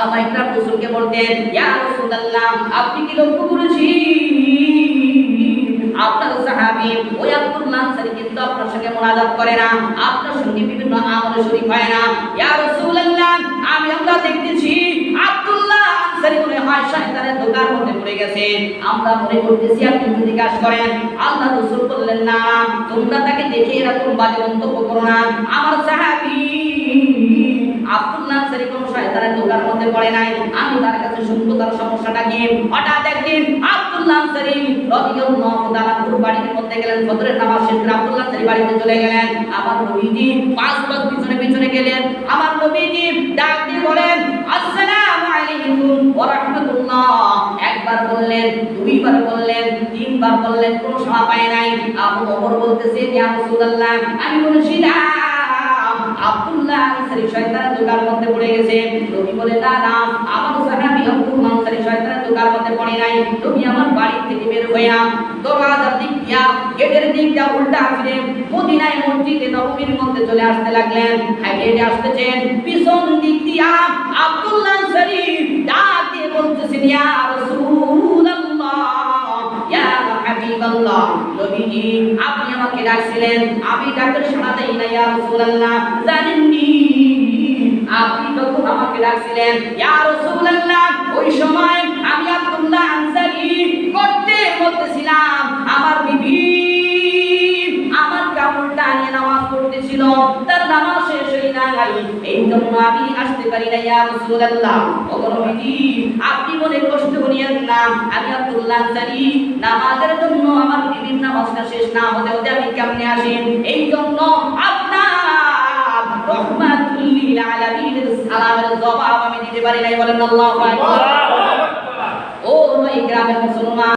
সাহাবায়ে কেরাম রাসূলকে বলতেন, ইয়া রাসূলুল্লাহ, আপনি কি লক্ষ্য করেছেন আপনার সাহাবী ওই আব্দুল্লাহ আনসারী কিন্তু আপনার সঙ্গে মুনাজাত করে না, আপনার সঙ্গে বিভিন্ন আমলে শরীক হয় না। ইয়া রাসূলুল্লাহ, আমরা দেখতেছি আব্দুল্লাহ আনসারী মনে হয় শয়তানের ধোঁকার মধ্যে পড়ে গেছে, আমরা মনে করতেছি আপনি যদি জিজ্ঞাসা করেন। আল্লাহ রাসূল বললেন, না, তোমরা তাকে দেখে এরকম বাজে মন্তব্য করো না। আমার সাহাবী আব্দুল্লাহ আনসারী কোন শয়তানের ধোঁকার মধ্যে পড়ে নাই, আমি তার কাছে শুনবো তার সমস্যাটা কি। হঠাৎ একদিন আব্দুল্লাহ আনসারী রাদিয়াল্লাহু তাআলা বাড়ির মধ্যে গেলেন, ফজরের নামাজ শেষ করে আব্দুল্লাহ আনসারী বাড়িতে চলে গেলেন। আমার নবীজি পাঁচ পিছনে পিছনে গেলেন। আমার নবীজি ডাক দিয়ে বলেন, আসসালামু আলাইকুম ওয়া রাহমাতুল্লাহ। একবার বললেন, দুইবার বললেন, তিনবার বললেন, কোনো সাড়া পায় নাই। আবু বকর বলতেছে, ইয়া রাসূলুল্লাহ, আমি বলেছিলাম আব্দুল্লাহ আনসারী শয়তানের ধোঁকার মধ্যে পড়ে গেছে। নবী বলে, না না, আমার সাহাবী আব্দুল্লাহ আনসারী শয়তানের ধোঁকার মধ্যে পড়ে নাই। নবী আমার বাড়ি থেকে বের হইয়া দরজার দিক দিয়া গেটের দিক দিয়া উল্টা ফিরে মদিনায় মসজিদে নববীর মধ্যে চলে আসতে লাগলেন। হেঁটে হেঁটে আসতেছেন, পিছন দিক দিয়া আব্দুল্লাহ আনসারী ডাক দিয়ে বলতেছেন, ইয়া রাসূলুল্লাহ, ইয়া হাবিবাল্লাহ, নবীজি আপনি আমাকে ডাকছিলেন, আমি ডাকের সাড়া দেই না। ইয়া রাসূলুল্লাহ, জানেননি আপনি যখন আমাকে ডাকছিলেন ইয়া রাসূলুল্লাহ, ওই সময় আমি আব্দুল্লাহ আনসারী করতে বলতেছিলাম, আমার বিবি আমার কাপড়টা নিয়ে নামাজ পড়তেছিল, তার নামাজ শেষ হই নাই, এই জন্য আমি আসতে পারি না। ইয়া রাসূলুল্লাহ, ও নবীজি আপনি মনে কষ্ট করিয়েন না, আমি আব্দুল্লাহ আনসারী নামাজের জন্য আমার বিবির নামাজটা শেষ না হতে হতে আমি কেমনে আসি, এই জন্য আপনার রহমাতুল লিল আলামিনের সালামের জবাব আমি দিতে পারি নাই। বলেন আল্লাহু আকবার। ও নয় গ্রামের মুসলমান।